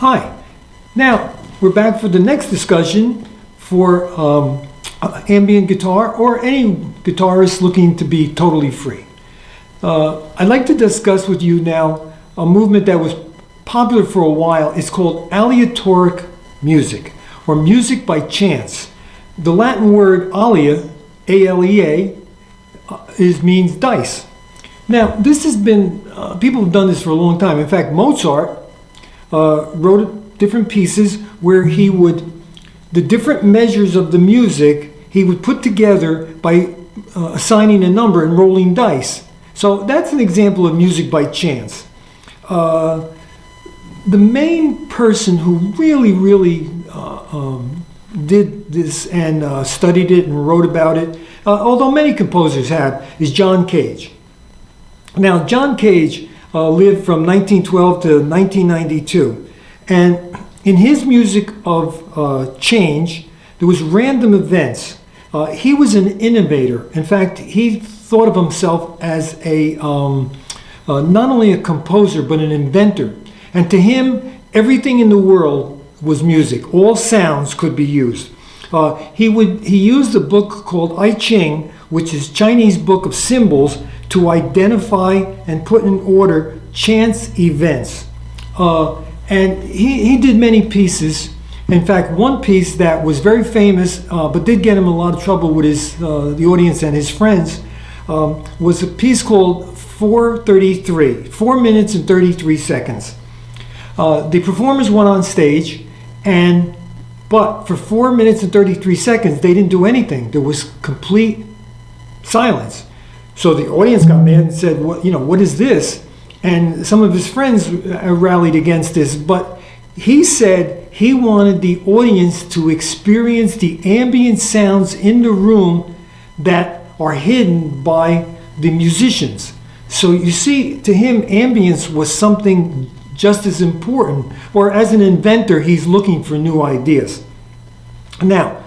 Hi. Now, we're back for the next discussion for ambient guitar or any guitarist looking to be totally free. I'd like to discuss with you now a movement that was popular for a while. It's called Aleatoric music, or music by chance. The Latin word alea, A-L-E-A, means dice. Now, this has been, people have done this for a long time. In fact, Mozart wrote different pieces where he would, the different measures of the music, he would put together by assigning a number and rolling dice. So that's an example of music by chance. The main person who really did this and studied it and wrote about it, although many composers have, is John Cage. Now, John Cage lived from 1912 to 1992, and in his music of change, there was random events. He was an innovator. In fact, he thought of himself as a not only a composer but an inventor. And to him, everything in the world was music. All sounds could be used. He used a book called I Ching, which is Chinese book of symbols, to identify and put in order chance events. And he did many pieces. In fact, one piece that was very famous, but did get him in a lot of trouble with the audience and his friends, was a piece called 4:33, 4 minutes and 33 seconds. The performers went on stage, but for 4 minutes and 33 seconds, they didn't do anything. There was complete silence. So the audience got mad and said, what is this? And some of his friends rallied against this, but he said he wanted the audience to experience the ambient sounds in the room that are hidden by the musicians. So you see, to him, ambience was something just as important, or as an inventor, he's looking for new ideas. Now,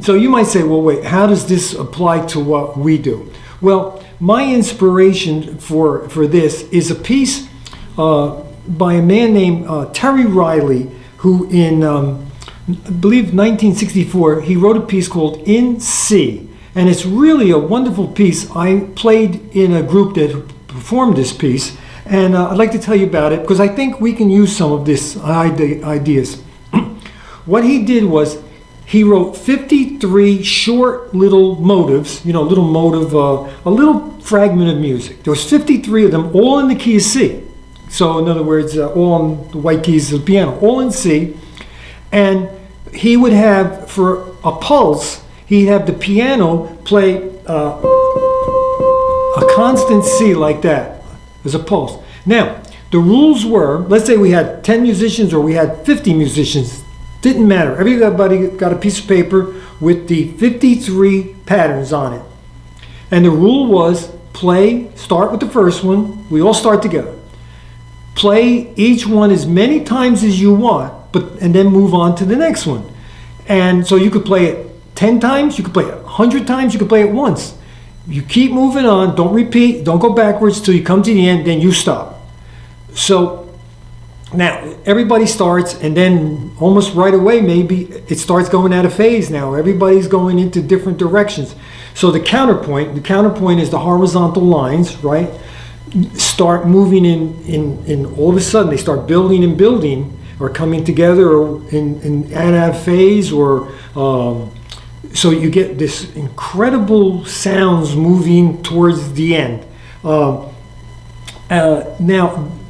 so you might say, well, wait, how does this apply to what we do? Well, my inspiration for this is a piece by a man named Terry Riley, who in, I believe, 1964, he wrote a piece called In C. And it's really a wonderful piece. I played in a group that performed this piece, and I'd like to tell you about it because I think we can use some of this ideas. What he did was he wrote 53 short little motives, little motive, a little fragment of music. There was 53 of them, all in the key of C. So in other words, all on the white keys of the piano, all in C. And he would have, for a pulse, he'd have the piano play a constant C like that as a pulse. Now, the rules were, let's say we had 10 musicians or we had 50 musicians. Didn't matter. Everybody got a piece of paper with the 53 patterns on it. And the rule was start with the first one. We all start together. Play each one as many times as you want, and then move on to the next one. And so you could play it 10 times, you could play it 100 times, you could play it once. You keep moving on, don't repeat, don't go backwards till you come to the end, then you stop. So now everybody starts, and then almost right away maybe it starts going out of phase now. Everybody's going into different directions. So the counterpoint is the horizontal lines, right? Start moving in all of a sudden they start building and building, or coming together, or in out of phase, or so you get this incredible sounds moving towards the end. Now,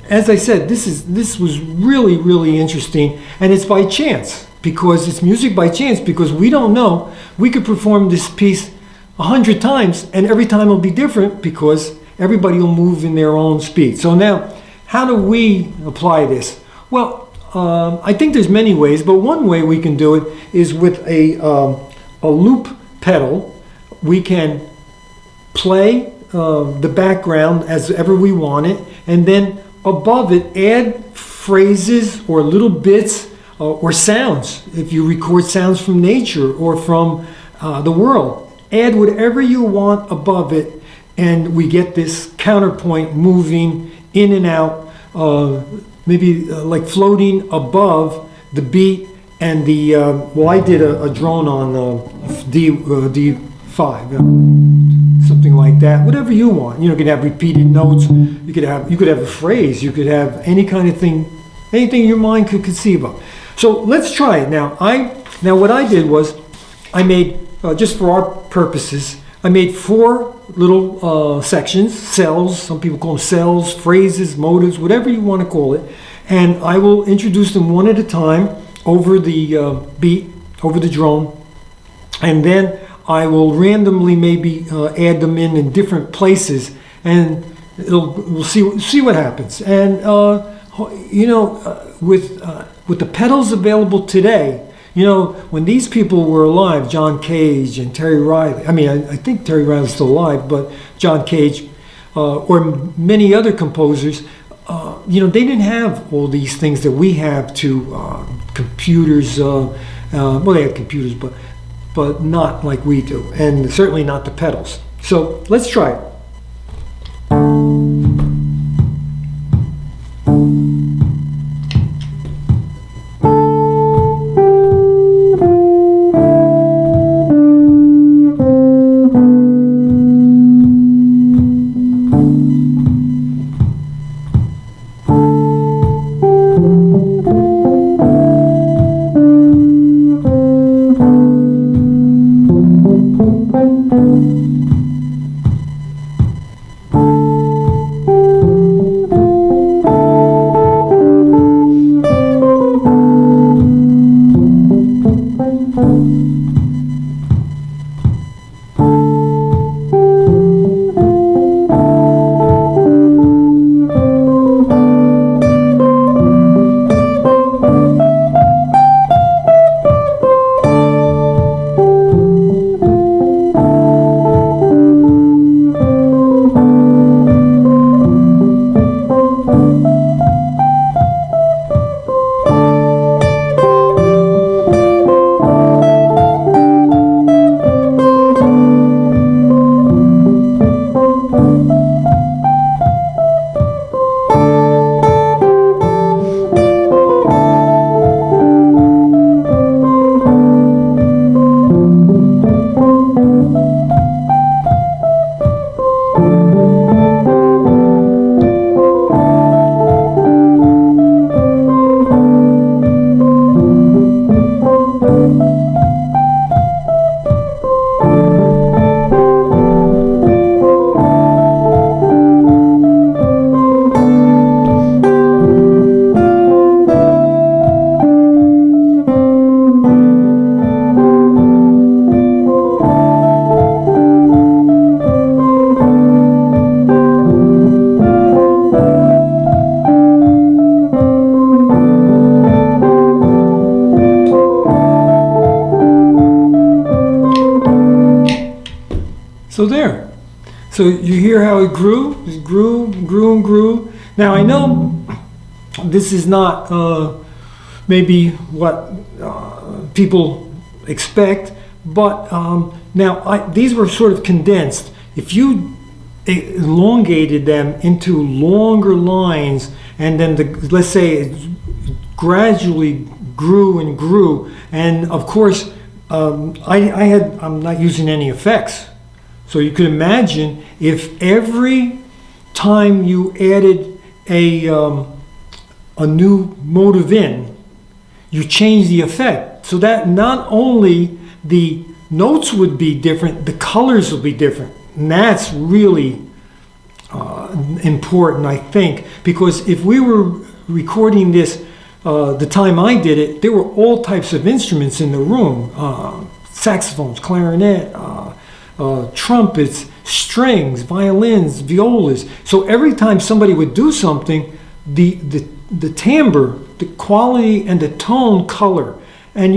as I said, this was really interesting, and it's by chance, because it's music by chance, because we don't know. We could perform this piece 100 times, and every time it'll be different because everybody will move in their own speed. So now, how do we apply this? Well, I think there's many ways, but one way we can do it is with a loop pedal. We can play the background as ever we want it, and then above it add phrases or little bits or sounds. If you record sounds from nature or from the world, add whatever you want above it, and we get this counterpoint moving in and out maybe like floating above the beat and the, well, I did a drone on D5, something like that, whatever you want. You could have repeated notes, you could have a phrase, you could have any kind of thing, anything your mind could conceive of. So let's try it. Now what I did was, I made, just for our purposes, I made 4 little sections, cells, some people call them cells, phrases, motives, whatever you want to call it. And I will introduce them one at a time over the beat, over the drone. And then I will randomly maybe add them in different places, and we'll see what happens. And with the pedals available today, when these people were alive, John Cage and Terry Riley, I think Terry Riley's still alive, but John Cage, or many other composers, they didn't have all these things that we have to computers. Well, they had computers, but not like we do, and certainly not the pedals. So let's try it. So there. So you hear how it grew? It grew and grew and grew. Now I know this is not maybe what people expect, but now these were sort of condensed. If you elongated them into longer lines, and then let's say it gradually grew and grew, and of course I'm not using any effects. So you could imagine if every time you added a new motive in, you change the effect. So that not only the notes would be different, the colors will be different. And that's really important, I think, because if we were recording this the time I did it, there were all types of instruments in the room, saxophones, clarinet, trumpets, strings, violins, violas. So every time somebody would do something, the timbre, the quality and the tone color, and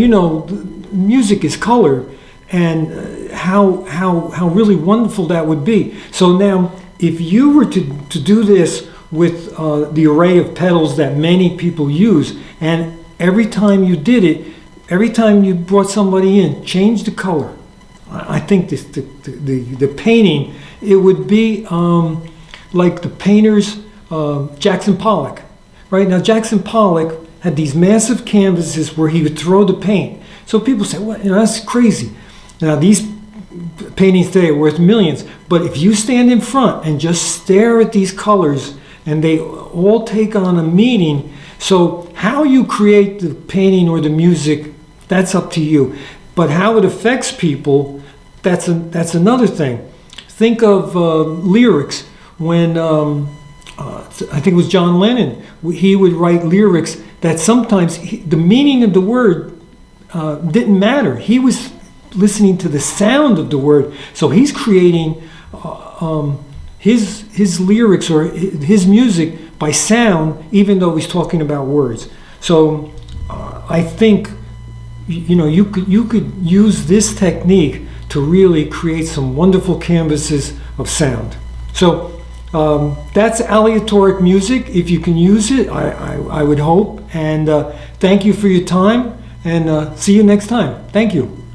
music is color, and how really wonderful that would be. So now if you were to do this with the array of pedals that many people use, and every time you did it, every time you brought somebody in, change the color. I think the painting, it would be like the painters, Jackson Pollock. right? Now, Jackson Pollock had these massive canvases where he would throw the paint. So people say, well, that's crazy. Now, these paintings today are worth millions, but if you stand in front and just stare at these colors and they all take on a meaning, so how you create the painting or the music, that's up to you. But how it affects people, that's another thing. Think of lyrics. When I think it was John Lennon, he would write lyrics that sometimes the meaning of the word didn't matter. He was listening to the sound of the word, so he's creating his lyrics or his music by sound, even though he's talking about words. So I think you could use this technique to really create some wonderful canvases of sound. So that's aleatoric music. If you can use it, I would hope. And thank you for your time, and see you next time. Thank you.